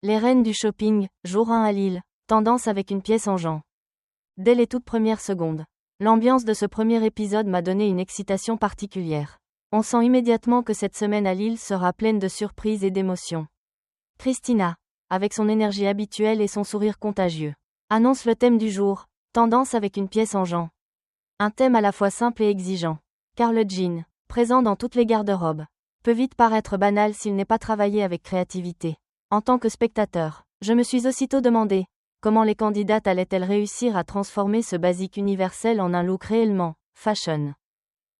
Les reines du shopping, jour 1 à Lille, tendance avec une pièce en Jean. Dès les toutes premières secondes, l'ambiance de ce premier épisode m'a donné une excitation particulière. On sent immédiatement que cette semaine à Lille sera pleine de surprises et d'émotions. Christina, avec son énergie habituelle et son sourire contagieux, annonce le thème du jour, tendance avec une pièce en Jean. Un thème à la fois simple et exigeant, car le jean, présent dans toutes les garde-robes, peut vite paraître banal s'il n'est pas travaillé avec créativité. En tant que spectateur, je me suis aussitôt demandé comment les candidates allaient-elles réussir à transformer ce basique universel en un look réellement fashion.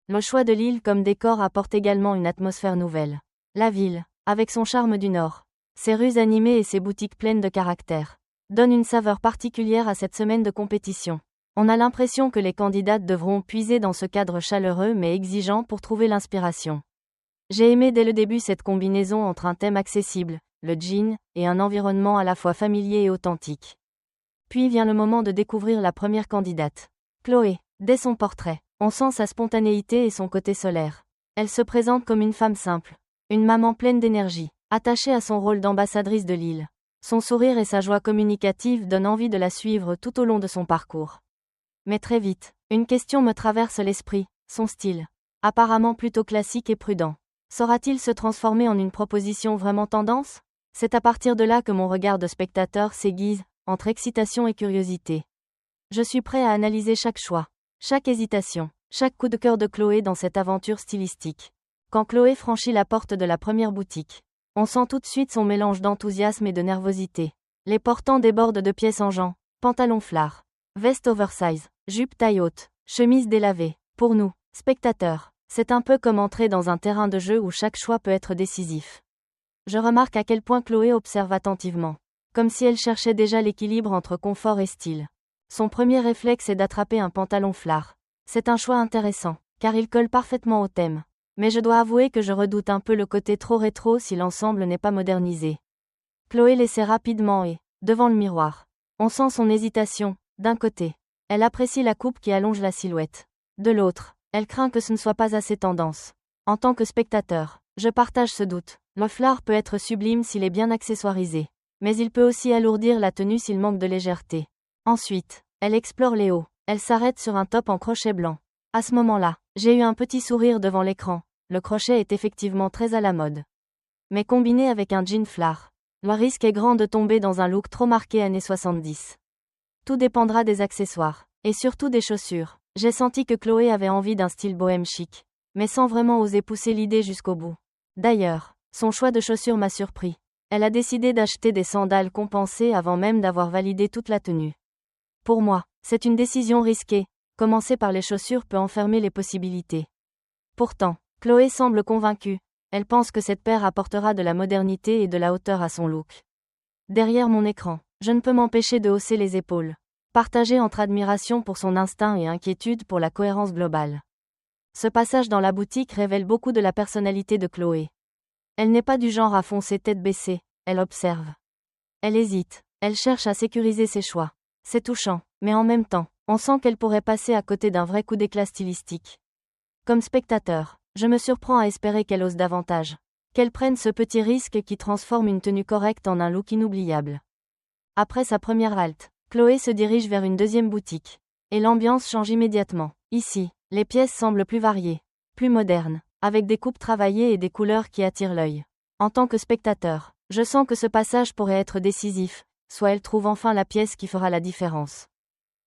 Le choix de Lille comme décor apporte également une atmosphère nouvelle. La ville, avec son charme du Nord, ses rues animées et ses boutiques pleines de caractère, donne une saveur particulière à cette semaine de compétition. On a l'impression que les candidates devront puiser dans ce cadre chaleureux mais exigeant pour trouver l'inspiration. J'ai aimé dès le début cette combinaison entre un thème accessible, le jean, et un environnement à la fois familier et authentique. Puis vient le moment de découvrir la première candidate. Chloé, dès son portrait, on sent sa spontanéité et son côté solaire. Elle se présente comme une femme simple, une maman pleine d'énergie, attachée à son rôle d'ambassadrice de Lille. Son sourire et sa joie communicative donnent envie de la suivre tout au long de son parcours. Mais très vite, une question me traverse l'esprit, son style. Apparemment plutôt classique et prudent. Saura-t-il se transformer en une proposition vraiment tendance ? C'est à partir de là que mon regard de spectateur s'aiguise, entre excitation et curiosité. Je suis prêt à analyser chaque choix, chaque hésitation, chaque coup de cœur de Chloé dans cette aventure stylistique. Quand Chloé franchit la porte de la première boutique, on sent tout de suite son mélange d'enthousiasme et de nervosité. Les portants débordent de pièces en Jean, pantalons flards, veste oversize, jupe taille haute, chemise délavée. Pour nous, spectateurs, c'est un peu comme entrer dans un terrain de jeu où chaque choix peut être décisif. Je remarque à quel point Chloé observe attentivement, comme si elle cherchait déjà l'équilibre entre confort et style. Son premier réflexe est d'attraper un pantalon flare. C'est un choix intéressant, car il colle parfaitement au thème. Mais je dois avouer que je redoute un peu le côté trop rétro si l'ensemble n'est pas modernisé. Chloé l'essaie rapidement et, devant le miroir, on sent son hésitation. D'un côté, elle apprécie la coupe qui allonge la silhouette. De l'autre, elle craint que ce ne soit pas assez tendance. En tant que spectateur, je partage ce doute. Le flare peut être sublime s'il est bien accessoirisé, mais il peut aussi alourdir la tenue s'il manque de légèreté. Ensuite, elle explore les hauts. Elle s'arrête sur un top en crochet blanc. À ce moment-là, j'ai eu un petit sourire devant l'écran. Le crochet est effectivement très à la mode. Mais combiné avec un jean flare, le risque est grand de tomber dans un look trop marqué années 70. Tout dépendra des accessoires, et surtout des chaussures. J'ai senti que Chloé avait envie d'un style bohème chic, mais sans vraiment oser pousser l'idée jusqu'au bout. D'ailleurs, son choix de chaussures m'a surpris. Elle a décidé d'acheter des sandales compensées avant même d'avoir validé toute la tenue. Pour moi, c'est une décision risquée. Commencer par les chaussures peut enfermer les possibilités. Pourtant, Chloé semble convaincue. Elle pense que cette paire apportera de la modernité et de la hauteur à son look. Derrière mon écran, je ne peux m'empêcher de hausser les épaules, partagé entre admiration pour son instinct et inquiétude pour la cohérence globale. Ce passage dans la boutique révèle beaucoup de la personnalité de Chloé. Elle n'est pas du genre à foncer tête baissée, elle observe. Elle hésite, elle cherche à sécuriser ses choix. C'est touchant, mais en même temps, on sent qu'elle pourrait passer à côté d'un vrai coup d'éclat stylistique. Comme spectateur, je me surprends à espérer qu'elle ose davantage. Qu'elle prenne ce petit risque qui transforme une tenue correcte en un look inoubliable. Après sa première halte, Chloé se dirige vers une deuxième boutique. Et l'ambiance change immédiatement. Ici, les pièces semblent plus variées, plus modernes, avec des coupes travaillées et des couleurs qui attirent l'œil. En tant que spectateur, je sens que ce passage pourrait être décisif, soit elle trouve enfin la pièce qui fera la différence.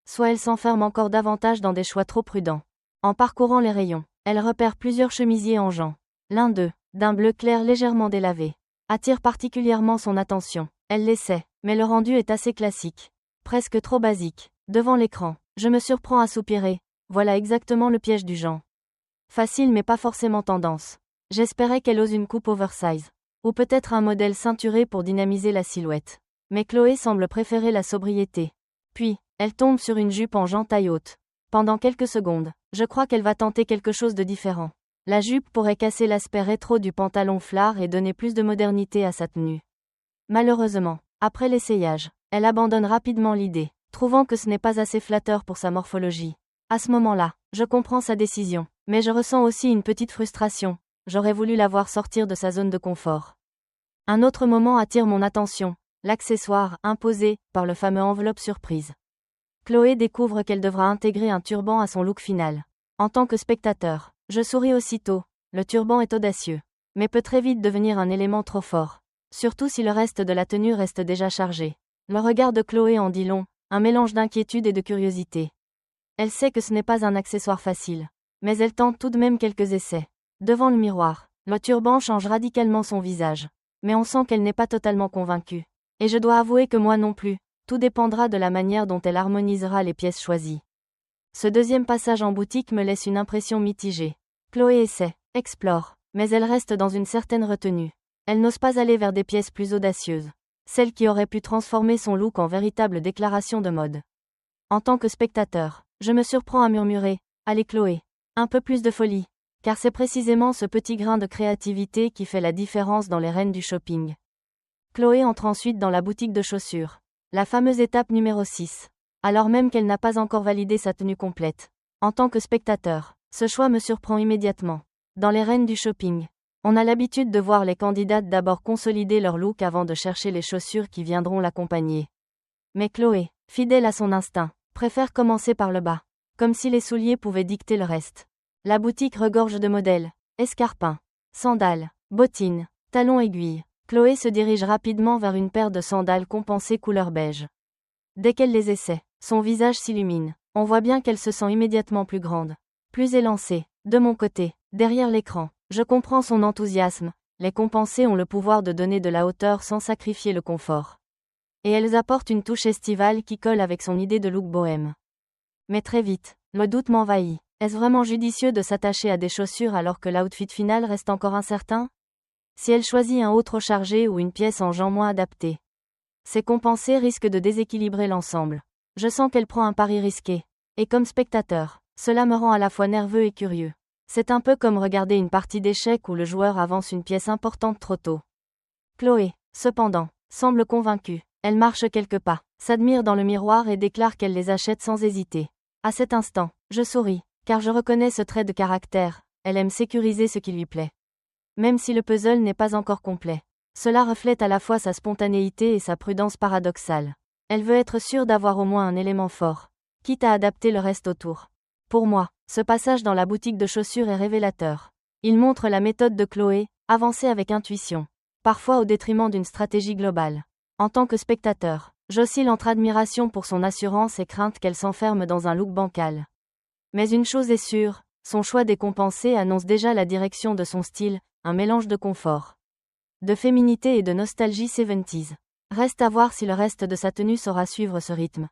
Soit elle s'enferme encore davantage dans des choix trop prudents. En parcourant les rayons, elle repère plusieurs chemisiers en Jean. L'un d'eux, d'un bleu clair légèrement délavé, attire particulièrement son attention. Elle l'essaie, mais le rendu est assez classique. Presque trop basique. Devant l'écran, je me surprends à soupirer. Voilà exactement le piège du genre. Facile mais pas forcément tendance. J'espérais qu'elle ose une coupe oversize. Ou peut-être un modèle ceinturé pour dynamiser la silhouette. Mais Chloé semble préférer la sobriété. Puis, elle tombe sur une jupe en Jean taille haute. Pendant quelques secondes, je crois qu'elle va tenter quelque chose de différent. La jupe pourrait casser l'aspect rétro du pantalon flare et donner plus de modernité à sa tenue. Malheureusement, après l'essayage, elle abandonne rapidement l'idée, trouvant que ce n'est pas assez flatteur pour sa morphologie. À ce moment-là, je comprends sa décision, mais je ressens aussi une petite frustration. J'aurais voulu la voir sortir de sa zone de confort. Un autre moment attire mon attention. l'accessoire imposé par le fameux enveloppe surprise. Chloé découvre qu'elle devra intégrer un turban à son look final. En tant que spectateur, je souris aussitôt. Le turban est audacieux, mais peut très vite devenir un élément trop fort. Surtout si le reste de la tenue reste déjà chargé. Le regard de Chloé en dit long, un mélange d'inquiétude et de curiosité. Elle sait que ce n'est pas un accessoire facile, mais elle tente tout de même quelques essais. Devant le miroir, le turban change radicalement son visage. Mais on sent qu'elle n'est pas totalement convaincue. Et je dois avouer que moi non plus, tout dépendra de la manière dont elle harmonisera les pièces choisies. Ce deuxième passage en boutique me laisse une impression mitigée. Chloé essaie, explore, mais elle reste dans une certaine retenue. Elle n'ose pas aller vers des pièces plus audacieuses. Celles qui auraient pu transformer son look en véritable déclaration de mode. En tant que spectateur, je me surprends à murmurer « Allez Chloé, un peu plus de folie », car c'est précisément ce petit grain de créativité qui fait la différence dans les reines du shopping. Chloé entre ensuite dans la boutique de chaussures. La fameuse étape numéro 6. Alors même qu'elle n'a pas encore validé sa tenue complète. En tant que spectateur, ce choix me surprend immédiatement. Dans les reines du shopping, on a l'habitude de voir les candidates d'abord consolider leur look avant de chercher les chaussures qui viendront l'accompagner. Mais Chloé, fidèle à son instinct, préfère commencer par le bas. Comme si les souliers pouvaient dicter le reste. La boutique regorge de modèles, escarpins, sandales, bottines, talons aiguilles. Chloé se dirige rapidement vers une paire de sandales compensées couleur beige. Dès qu'elle les essaie, son visage s'illumine. On voit bien qu'elle se sent immédiatement plus grande, plus élancée. De mon côté, derrière l'écran, je comprends son enthousiasme. Les compensées ont le pouvoir de donner de la hauteur sans sacrifier le confort. Et elles apportent une touche estivale qui colle avec son idée de look bohème. Mais très vite, le doute m'envahit. Est-ce vraiment judicieux de s'attacher à des chaussures alors que l'outfit final reste encore incertain? Si elle choisit un haut trop chargé ou une pièce en jean moins adaptée, ces compensées risquent de déséquilibrer l'ensemble. Je sens qu'elle prend un pari risqué. Et comme spectateur, cela me rend à la fois nerveux et curieux. C'est un peu comme regarder une partie d'échecs où le joueur avance une pièce importante trop tôt. Chloé, cependant, semble convaincue. Elle marche quelques pas, s'admire dans le miroir et déclare qu'elle les achète sans hésiter. À cet instant, je souris, car je reconnais ce trait de caractère. Elle aime sécuriser ce qui lui plaît. Même si le puzzle n'est pas encore complet. Cela reflète à la fois sa spontanéité et sa prudence paradoxale. Elle veut être sûre d'avoir au moins un élément fort, quitte à adapter le reste autour. Pour moi, ce passage dans la boutique de chaussures est révélateur. Il montre la méthode de Chloé, avancer avec intuition, parfois au détriment d'une stratégie globale. En tant que spectateur, j'oscille entre admiration pour son assurance et crainte qu'elle s'enferme dans un look bancal. Mais une chose est sûre, son choix décompensé annonce déjà la direction de son style, un mélange de confort, de féminité et de nostalgie 70s. Reste à voir si le reste de sa tenue saura suivre ce rythme.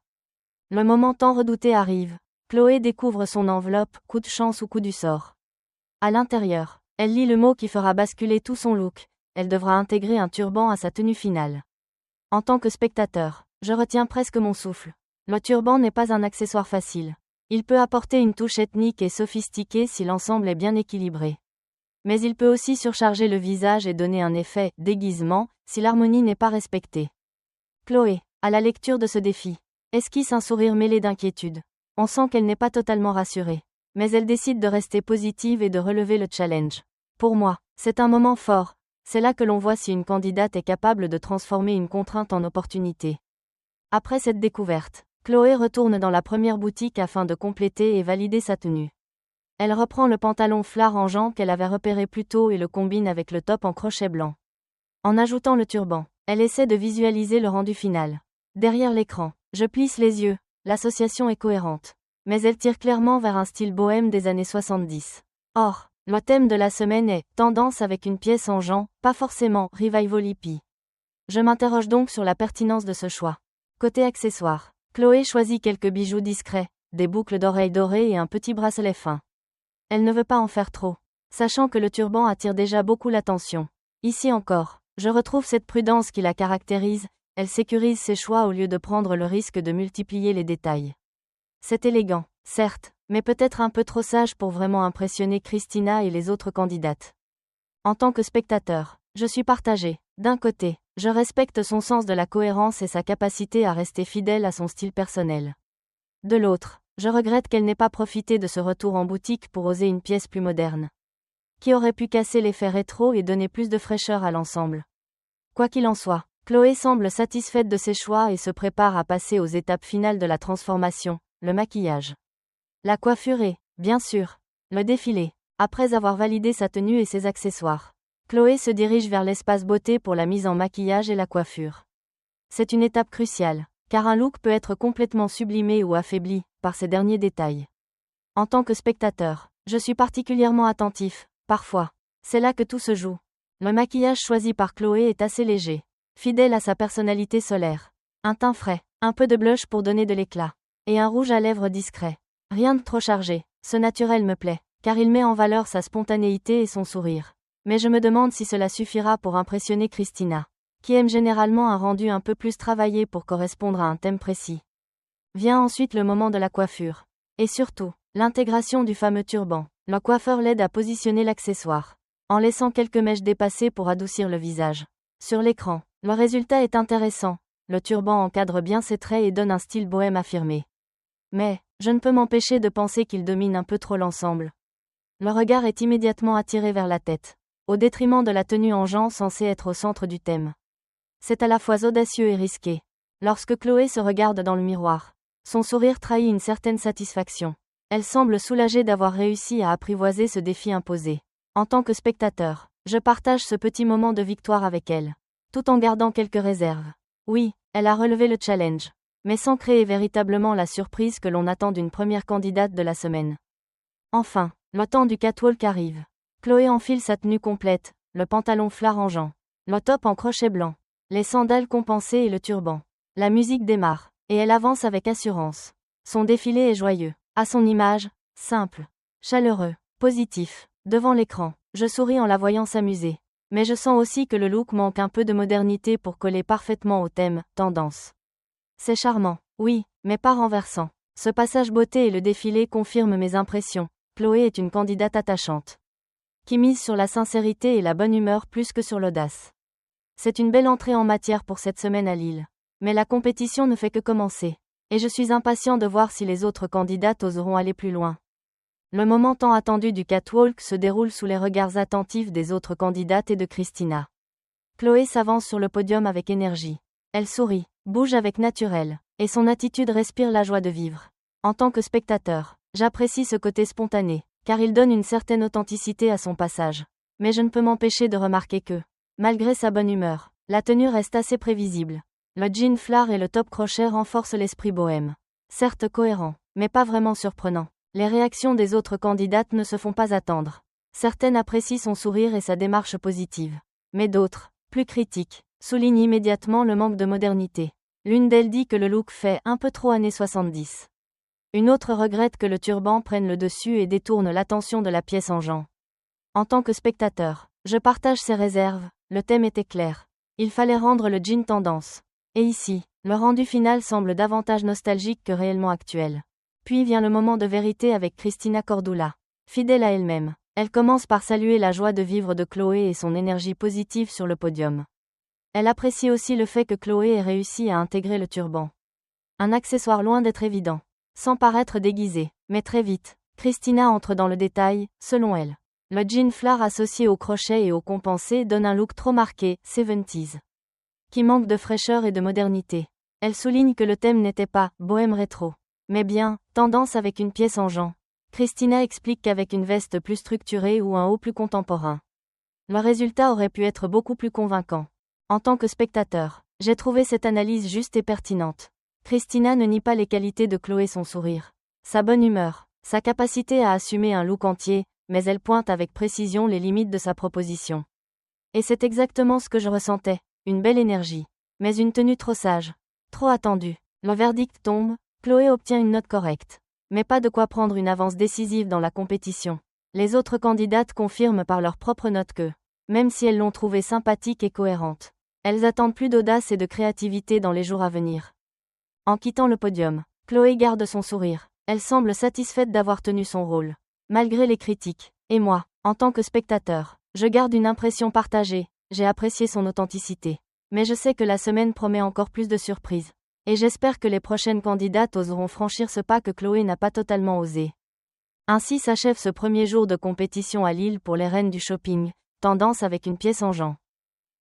Le moment tant redouté arrive. Chloé découvre son enveloppe, coup de chance ou coup du sort. À l'intérieur, elle lit le mot qui fera basculer tout son look. Elle devra intégrer un turban à sa tenue finale. En tant que spectateur, je retiens presque mon souffle. Le turban n'est pas un accessoire facile. Il peut apporter une touche ethnique et sophistiquée si l'ensemble est bien équilibré. Mais il peut aussi surcharger le visage et donner un effet déguisement si l'harmonie n'est pas respectée. Chloé, à la lecture de ce défi, esquisse un sourire mêlé d'inquiétude. On sent qu'elle n'est pas totalement rassurée. Mais elle décide de rester positive et de relever le challenge. Pour moi, c'est un moment fort. C'est là que l'on voit si une candidate est capable de transformer une contrainte en opportunité. Après cette découverte, Chloé retourne dans la première boutique afin de compléter et valider sa tenue. Elle reprend le pantalon flare en jean qu'elle avait repéré plus tôt et le combine avec le top en crochet blanc. En ajoutant le turban, elle essaie de visualiser le rendu final. Derrière l'écran, je plisse les yeux, l'association est cohérente. Mais elle tire clairement vers un style bohème des années 70. Or, le thème de la semaine est « Tendance avec une pièce en jean », pas forcément « Revival hippie ». Je m'interroge donc sur la pertinence de ce choix. Côté accessoires, Chloé choisit quelques bijoux discrets, des boucles d'oreilles dorées et un petit bracelet fin. Elle ne veut pas en faire trop, sachant que le turban attire déjà beaucoup l'attention. Ici encore, je retrouve cette prudence qui la caractérise, elle sécurise ses choix au lieu de prendre le risque de multiplier les détails. C'est élégant, certes, mais peut-être un peu trop sage pour vraiment impressionner Christina et les autres candidates. En tant que spectateur, je suis partagée. D'un côté, je respecte son sens de la cohérence et sa capacité à rester fidèle à son style personnel. De l'autre, je regrette qu'elle n'ait pas profité de ce retour en boutique pour oser une pièce plus moderne, qui aurait pu casser l'effet rétro et donner plus de fraîcheur à l'ensemble. Quoi qu'il en soit, Chloé semble satisfaite de ses choix et se prépare à passer aux étapes finales de la transformation, le maquillage. La coiffure et, bien sûr, le défilé. Après avoir validé sa tenue et ses accessoires, Chloé se dirige vers l'espace beauté pour la mise en maquillage et la coiffure. C'est une étape cruciale, car un look peut être complètement sublimé ou affaibli par ces derniers détails. En tant que spectateur, je suis particulièrement attentif, parfois. C'est là que tout se joue. Le maquillage choisi par Chloé est assez léger, fidèle à sa personnalité solaire. Un teint frais, un peu de blush pour donner de l'éclat, et un rouge à lèvres discret. Rien de trop chargé, ce naturel me plaît, car il met en valeur sa spontanéité et son sourire. Mais je me demande si cela suffira pour impressionner Christina, qui aime généralement un rendu un peu plus travaillé pour correspondre à un thème précis. Vient ensuite le moment de la coiffure. Et surtout, l'intégration du fameux turban. Le coiffeur l'aide à positionner l'accessoire, en laissant quelques mèches dépassées pour adoucir le visage. Sur l'écran, le résultat est intéressant. Le turban encadre bien ses traits et donne un style bohème affirmé. Mais, je ne peux m'empêcher de penser qu'il domine un peu trop l'ensemble. Le regard est immédiatement attiré vers la tête, au détriment de la tenue en jean censée être au centre du thème. C'est à la fois audacieux et risqué. Lorsque Chloé se regarde dans le miroir, son sourire trahit une certaine satisfaction. Elle semble soulagée d'avoir réussi à apprivoiser ce défi imposé. En tant que spectateur, je partage ce petit moment de victoire avec elle, tout en gardant quelques réserves. Oui, elle a relevé le challenge, mais sans créer véritablement la surprise que l'on attend d'une première candidate de la semaine. Enfin, le temps du catwalk arrive. Chloé enfile sa tenue complète, le pantalon flarangeant, le top en crochet blanc, les sandales compensées et le turban. La musique démarre, et elle avance avec assurance. Son défilé est joyeux. À son image, simple, chaleureux, positif. Devant l'écran, je souris en la voyant s'amuser. Mais je sens aussi que le look manque un peu de modernité pour coller parfaitement au thème, tendance. C'est charmant, oui, mais pas renversant. Ce passage beauté et le défilé confirment mes impressions. Chloé est une candidate attachante, qui mise sur la sincérité et la bonne humeur plus que sur l'audace. C'est une belle entrée en matière pour cette semaine à Lille. Mais la compétition ne fait que commencer. Et je suis impatient de voir si les autres candidates oseront aller plus loin. Le moment tant attendu du catwalk se déroule sous les regards attentifs des autres candidates et de Christina. Chloé s'avance sur le podium avec énergie. Elle sourit, bouge avec naturel, et son attitude respire la joie de vivre. En tant que spectateur, j'apprécie ce côté spontané, car il donne une certaine authenticité à son passage. Mais je ne peux m'empêcher de remarquer que, malgré sa bonne humeur, la tenue reste assez prévisible. Le jean flare et le top crochet renforcent l'esprit bohème. Certes cohérent, mais pas vraiment surprenant. Les réactions des autres candidates ne se font pas attendre. Certaines apprécient son sourire et sa démarche positive. Mais d'autres, plus critiques, soulignent immédiatement le manque de modernité. L'une d'elles dit que le look fait un peu trop années 70. Une autre regrette que le turban prenne le dessus et détourne l'attention de la pièce en jean. En tant que spectateur, je partage ces réserves. Le thème était clair. Il fallait rendre le jean tendance. Et ici, le rendu final semble davantage nostalgique que réellement actuel. Puis vient le moment de vérité avec Christina Cordula. Fidèle à elle-même, elle commence par saluer la joie de vivre de Chloé et son énergie positive sur le podium. Elle apprécie aussi le fait que Chloé ait réussi à intégrer le turban. Un accessoire loin d'être évident, sans paraître déguisé, mais très vite, Christina entre dans le détail, selon elle. Le jean flare associé au crochet et au compensé donne un look trop marqué, 70s. Qui manque de fraîcheur et de modernité. Elle souligne que le thème n'était pas « bohème rétro », mais bien « tendance avec une pièce en jean ». Christina explique qu'avec une veste plus structurée ou un haut plus contemporain, le résultat aurait pu être beaucoup plus convaincant. En tant que spectateur, j'ai trouvé cette analyse juste et pertinente. Christina ne nie pas les qualités de Chloé, son sourire, sa bonne humeur, sa capacité à assumer un look entier, mais elle pointe avec précision les limites de sa proposition. Et c'est exactement ce que je ressentais. Une belle énergie, mais une tenue trop sage, trop attendue. Le verdict tombe, Chloé obtient une note correcte, mais pas de quoi prendre une avance décisive dans la compétition. Les autres candidates confirment par leur propre note que, même si elles l'ont trouvée sympathique et cohérente, elles attendent plus d'audace et de créativité dans les jours à venir. En quittant le podium, Chloé garde son sourire, elle semble satisfaite d'avoir tenu son rôle, malgré les critiques. Et moi, en tant que spectateur, je garde une impression partagée. J'ai apprécié son authenticité. Mais je sais que la semaine promet encore plus de surprises. Et j'espère que les prochaines candidates oseront franchir ce pas que Chloé n'a pas totalement osé. Ainsi s'achève ce premier jour de compétition à Lille pour les reines du shopping, tendance avec une pièce en jean.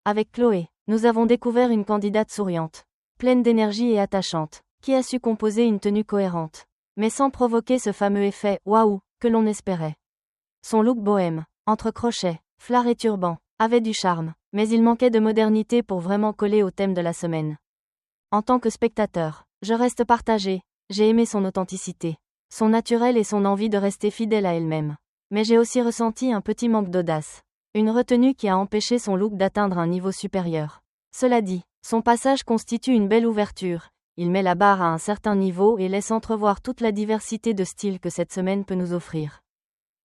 Avec Chloé, nous avons découvert une candidate souriante, pleine d'énergie et attachante, qui a su composer une tenue cohérente, mais sans provoquer ce fameux effet « waouh » que l'on espérait. Son look bohème, entre crochets, flards et turbans, avait du charme, mais il manquait de modernité pour vraiment coller au thème de la semaine. En tant que spectateur, je reste partagée, j'ai aimé son authenticité, son naturel et son envie de rester fidèle à elle-même. Mais j'ai aussi ressenti un petit manque d'audace. Une retenue qui a empêché son look d'atteindre un niveau supérieur. Cela dit, son passage constitue une belle ouverture, il met la barre à un certain niveau et laisse entrevoir toute la diversité de styles que cette semaine peut nous offrir.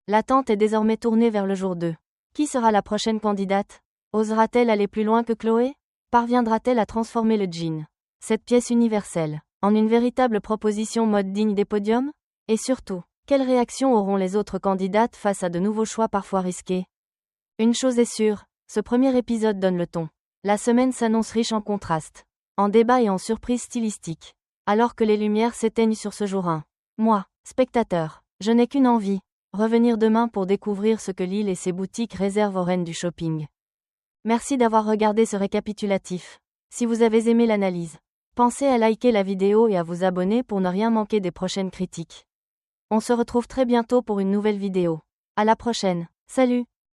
L'attente est désormais tournée vers le jour 2. Qui sera la prochaine candidate? Osera-t-elle aller plus loin que Chloé? Parviendra-t-elle à transformer le jean, cette pièce universelle, en une véritable proposition mode digne des podiums? Et surtout, quelle réaction auront les autres candidates face à de nouveaux choix parfois risqués? Une chose est sûre, ce premier épisode donne le ton. La semaine s'annonce riche en contrastes, en débats et en surprises stylistiques. Alors que les lumières s'éteignent sur ce jour 1. Moi, spectateur, je n'ai qu'une envie, revenir demain pour découvrir ce que Lille et ses boutiques réservent aux reines du shopping. Merci d'avoir regardé ce récapitulatif. Si vous avez aimé l'analyse, pensez à liker la vidéo et à vous abonner pour ne rien manquer des prochaines critiques. On se retrouve très bientôt pour une nouvelle vidéo. À la prochaine. Salut!